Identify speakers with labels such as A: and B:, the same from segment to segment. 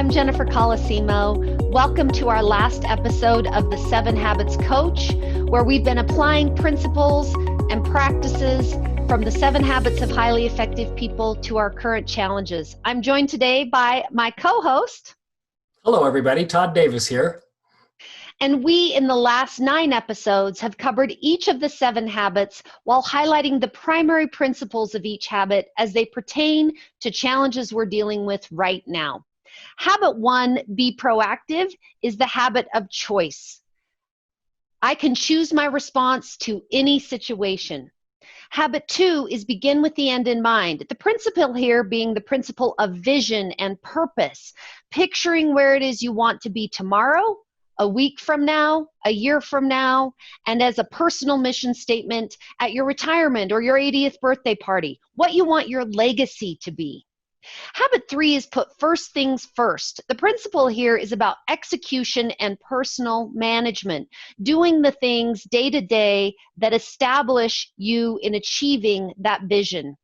A: I'm Jennifer Colosimo. Welcome to our last episode of the 7 Habits Coach, where we've been applying principles and practices from the 7 habits of highly effective people to our current challenges. I'm joined today by my co-host.
B: Hello, everybody. Todd Davis here.
A: And we, in the last 9 episodes, have covered each of the 7 habits while highlighting the primary principles of each habit as they pertain to challenges we're dealing with right now. Habit 1, be proactive, is the habit of choice. I can choose my response to any situation. Habit 2 is begin with the end in mind. The principle here being the principle of vision and purpose, picturing where it is you want to be tomorrow, a week from now, a year from now, and as a personal mission statement at your retirement or your 80th birthday party, what you want your legacy to be. Habit 3 is put first things first. The principle here is about execution and personal management, doing the things day to day that establish you in achieving that vision.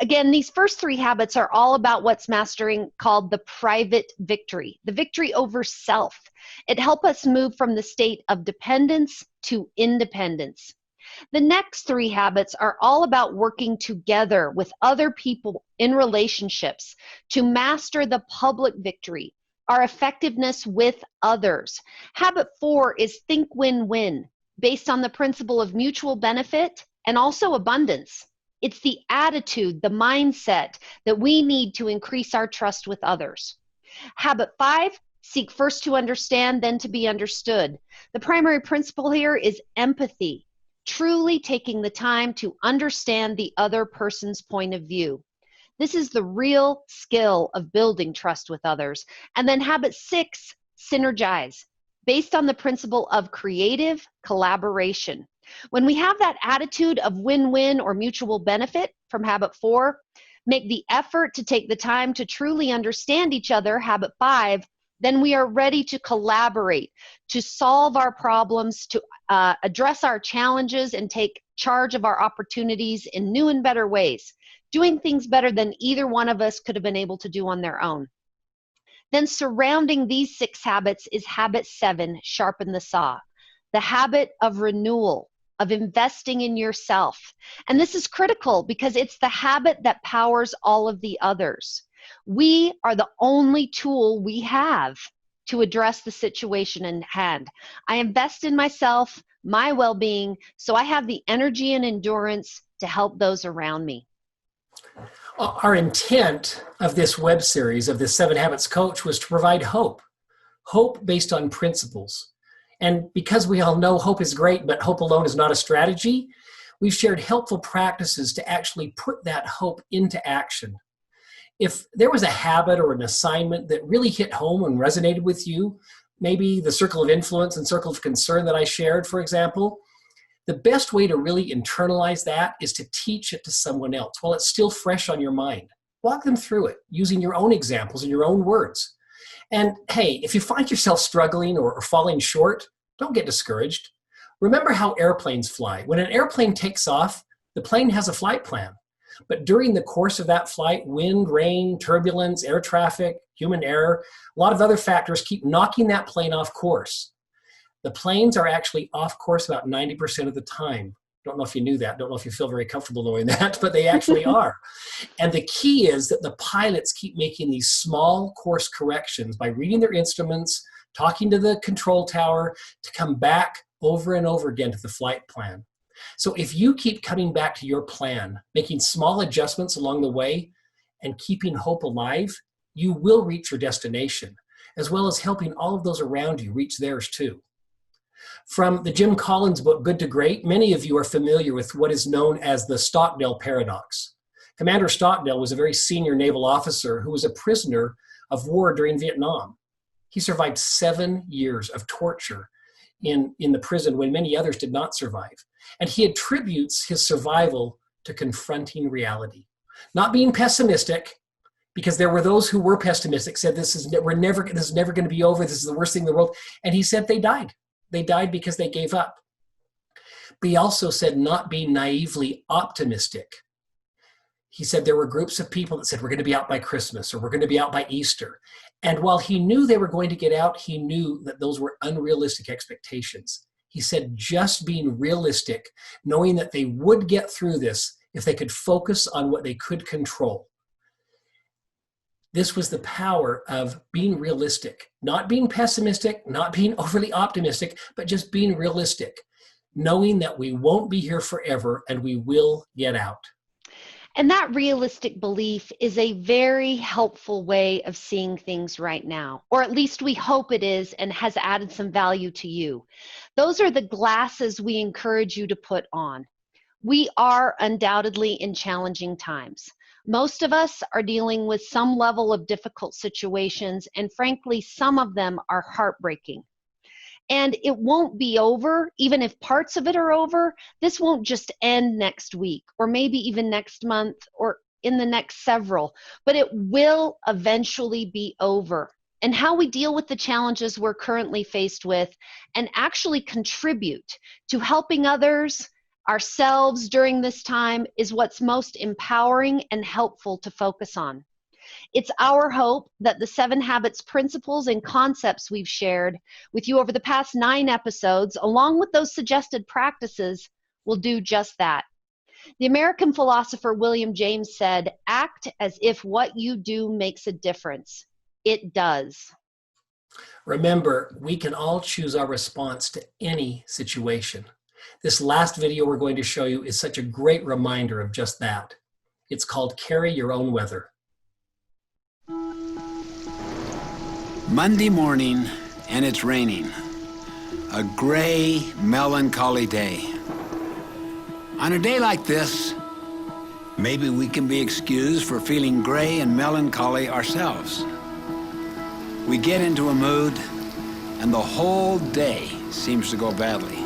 A: Again, these first 3 habits are all about what's mastering called the private victory, the victory over self. It helps us move from the state of dependence to independence. The next 3 habits are all about working together with other people in relationships to master the public victory, our effectiveness with others. Habit 4 is think win-win, based on the principle of mutual benefit and also abundance. It's the attitude, the mindset that we need to increase our trust with others. Habit 5, seek first to understand, then to be understood. The primary principle here is empathy, truly taking the time to understand the other person's point of view. This is the real skill of building trust with others. And then habit 6, synergize, based on the principle of creative collaboration. When we have that attitude of win-win or mutual benefit from habit 4, make the effort to take the time to truly understand each other, habit 5, then we are ready to collaborate, to solve our problems, to address our challenges and take charge of our opportunities in new and better ways, doing things better than either one of us could have been able to do on their own. Then surrounding these 6 habits is habit 7, sharpen the saw, the habit of renewal, of investing in yourself. And this is critical because it's the habit that powers all of the others. We are the only tool we have to address the situation in hand. I invest in myself, my well-being, so I have the energy and endurance to help those around me.
B: Our intent of this web series, of this 7 Habits Coach, was to provide hope based on principles. And because we all know hope is great, but hope alone is not a strategy, we've shared helpful practices to actually put that hope into action. If there was a habit or an assignment that really hit home and resonated with you, maybe the circle of influence and circle of concern that I shared, for example, the best way to really internalize that is to teach it to someone else while it's still fresh on your mind. Walk them through it using your own examples and your own words. And hey, if you find yourself struggling or falling short, don't get discouraged. Remember how airplanes fly. When an airplane takes off, the plane has a flight plan. But during the course of that flight, wind, rain, turbulence, air traffic, human error, a lot of other factors keep knocking that plane off course. The planes are actually off course about 90% of the time. Don't know if you knew that. Don't know if you feel very comfortable knowing that, but they actually are. And the key is that the pilots keep making these small course corrections by reading their instruments, talking to the control tower to come back over and over again to the flight plan. So if you keep coming back to your plan, making small adjustments along the way, and keeping hope alive, you will reach your destination, as well as helping all of those around you reach theirs too. From the Jim Collins book, Good to Great, many of you are familiar with what is known as the Stockdale paradox. Commander Stockdale was a very senior naval officer who was a prisoner of war during Vietnam. He survived 7 years of torture in the prison when many others did not survive. And he attributes his survival to confronting reality. Not being pessimistic, because there were those who were pessimistic, said this is never going to be over, this is the worst thing in the world. And he said they died. They died because they gave up. But he also said not being naively optimistic. He said there were groups of people that said we're going to be out by Christmas or we're going to be out by Easter. And while he knew they were going to get out, he knew that those were unrealistic expectations. He said just being realistic, knowing that they would get through this if they could focus on what they could control. This was the power of being realistic, not being pessimistic, not being overly optimistic, but just being realistic, knowing that we won't be here forever and we will get out.
A: And that realistic belief is a very helpful way of seeing things right now, or at least we hope it is and has added some value to you. Those are the glasses we encourage you to put on. We are undoubtedly in challenging times. Most of us are dealing with some level of difficult situations, and frankly, some of them are heartbreaking. And it won't be over, even if parts of it are over. This won't just end next week, or maybe even next month, or in the next several, but it will eventually be over. And how we deal with the challenges we're currently faced with and actually contribute to helping others, ourselves during this time is what's most empowering and helpful to focus on. It's our hope that the 7 Habits principles and concepts we've shared with you over the past 9 episodes, along with those suggested practices, will do just that. The American philosopher William James said, "Act as if what you do makes a difference." It does.
B: Remember, we can all choose our response to any situation. This last video we're going to show you is such a great reminder of just that. It's called Carry Your Own Weather.
C: Monday morning, and it's raining. A gray, melancholy day. On a day like this, maybe we can be excused for feeling gray and melancholy ourselves. We get into a mood, and the whole day seems to go badly.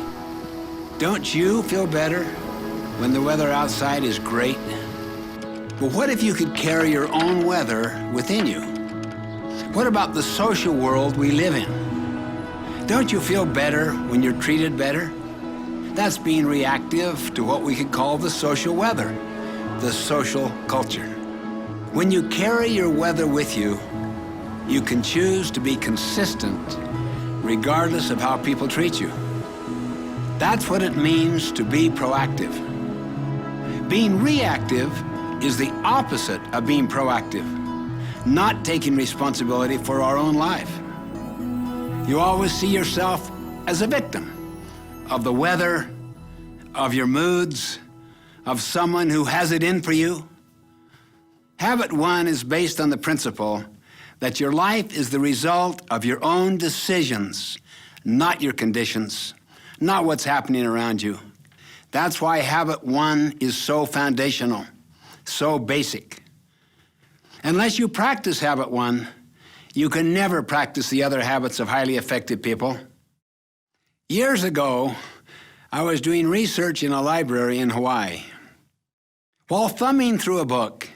C: Don't you feel better when the weather outside is great? But what if you could carry your own weather within you? What about the social world we live in? Don't you feel better when you're treated better? That's being reactive to what we could call the social weather, the social culture. When you carry your weather with you, you can choose to be consistent regardless of how people treat you. That's what it means to be proactive. Being reactive is the opposite of being proactive, not taking responsibility for our own life. You always see yourself as a victim of the weather, of your moods, of someone who has it in for you. Habit 1 is based on the principle that your life is the result of your own decisions, not your conditions, not what's happening around you. That's why Habit 1 is so foundational, so basic. Unless you practice Habit 1, you can never practice the other habits of highly effective people. Years ago, I was doing research in a library in Hawaii. While thumbing through a book,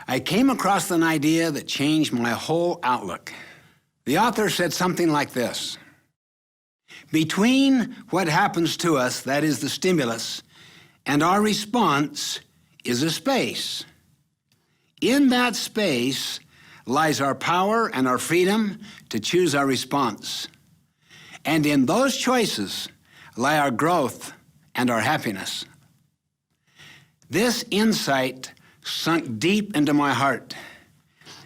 C: I came across an idea that changed my whole outlook. The author said something like this: between what happens to us, that is the stimulus, and our response is a space. In that space lies our power and our freedom to choose our response. And in those choices lie our growth and our happiness. This insight sunk deep into my heart.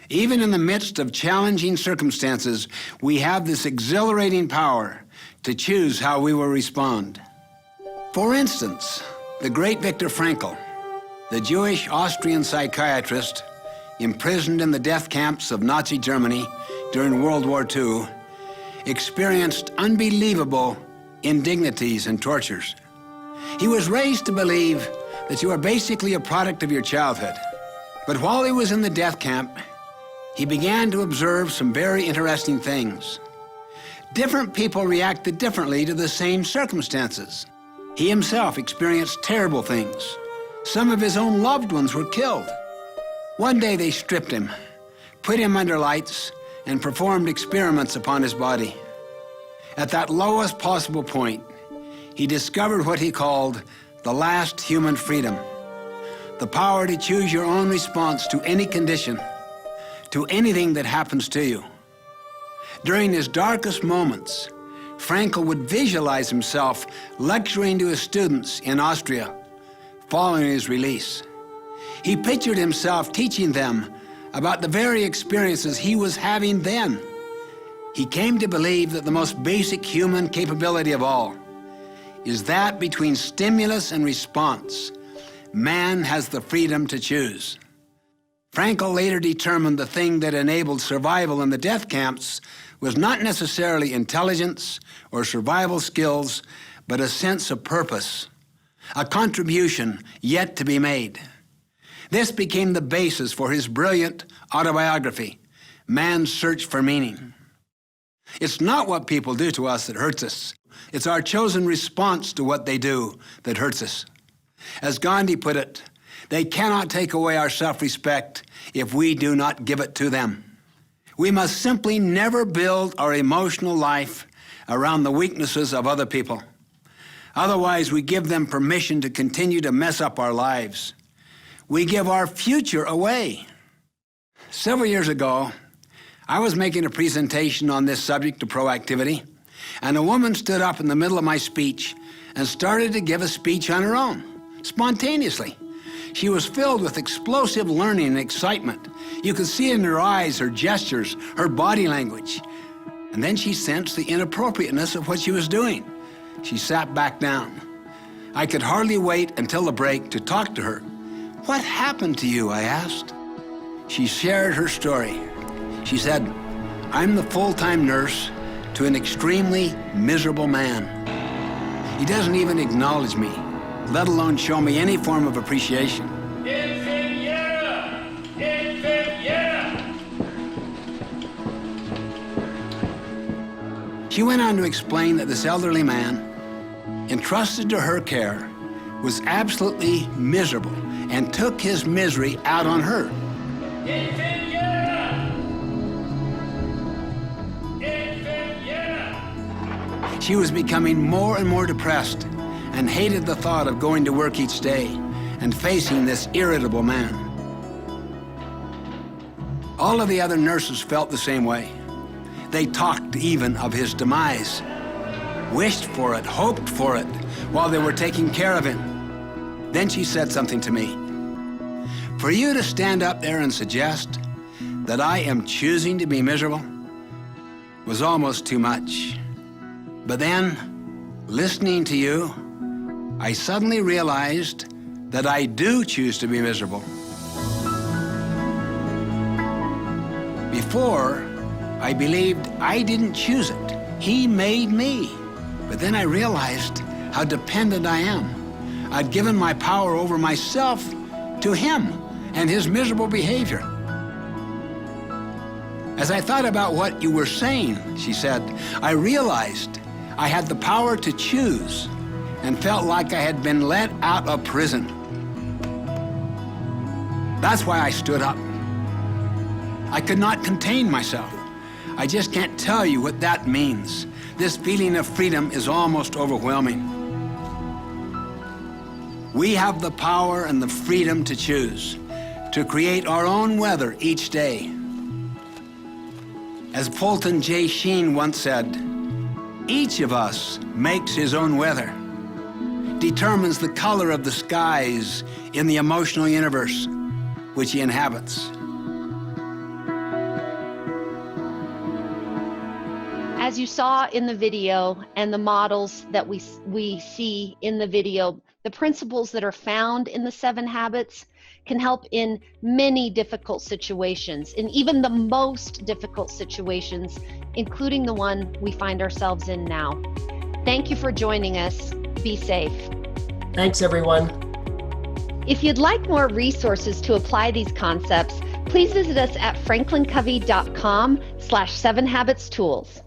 C: Even in the midst of challenging circumstances, we have this exhilarating power to choose how we will respond. For instance, the great Viktor Frankl, the Jewish Austrian psychiatrist imprisoned in the death camps of Nazi Germany during World War II, experienced unbelievable indignities and tortures. He was raised to believe that you are basically a product of your childhood. But while he was in the death camp, he began to observe some very interesting things. Different people reacted differently to the same circumstances. He himself experienced terrible things. Some of his own loved ones were killed. One day they stripped him, put him under lights, and performed experiments upon his body. At that lowest possible point, he discovered what he called the last human freedom, the power to choose your own response to any condition, to anything that happens to you. During his darkest moments, Frankl would visualize himself lecturing to his students in Austria following his release. He pictured himself teaching them about the very experiences he was having then. He came to believe that the most basic human capability of all is that between stimulus and response, man has the freedom to choose. Frankl later determined the thing that enabled survival in the death camps was not necessarily intelligence or survival skills, but a sense of purpose, a contribution yet to be made. This became the basis for his brilliant autobiography, Man's Search for Meaning. It's not what people do to us that hurts us. It's our chosen response to what they do that hurts us. As Gandhi put it, they cannot take away our self-respect if we do not give it to them. We must simply never build our emotional life around the weaknesses of other people. Otherwise, we give them permission to continue to mess up our lives. We give our future away. Several years ago, I was making a presentation on this subject of proactivity, and a woman stood up in the middle of my speech and started to give a speech on her own, spontaneously. She was filled with explosive learning and excitement. You could see in her eyes, her gestures, her body language. And then she sensed the inappropriateness of what she was doing. She sat back down. I could hardly wait until the break to talk to her. "What happened to you?" I asked. She shared her story. She said, "I'm the full-time nurse to an extremely miserable man. He doesn't even acknowledge me, let alone show me any form of appreciation." She went on to explain that this elderly man, entrusted to her care, was absolutely miserable and took his misery out on her. She was becoming more and more depressed and hated the thought of going to work each day and facing this irritable man. All of the other nurses felt the same way. They talked even of his demise, wished for it, hoped for it, while they were taking care of him. Then she said something to me. "For you to stand up there and suggest that I am choosing to be miserable was almost too much. But then, listening to you, I suddenly realized that I do choose to be miserable. Before, I believed I didn't choose it. He made me. But then I realized how dependent I am. I'd given my power over myself to him and his miserable behavior." "As I thought about what you were saying," she said, "I realized I had the power to choose and felt like I had been let out of prison. That's why I stood up. I could not contain myself. I just can't tell you what that means. This feeling of freedom is almost overwhelming. We have the power and the freedom to choose, to create our own weather each day. As Fulton J. Sheen once said, each of us makes his own weather, determines the color of the skies in the emotional universe which he inhabits."
A: As you saw in the video and the models that we see in the video, the principles that are found in the 7 habits can help in many difficult situations, in even the most difficult situations, including the one we find ourselves in now. Thank you for joining us. Be safe.
B: Thanks, everyone.
A: If you'd like more resources to apply these concepts, please visit us at franklincovey.com/7habitstools.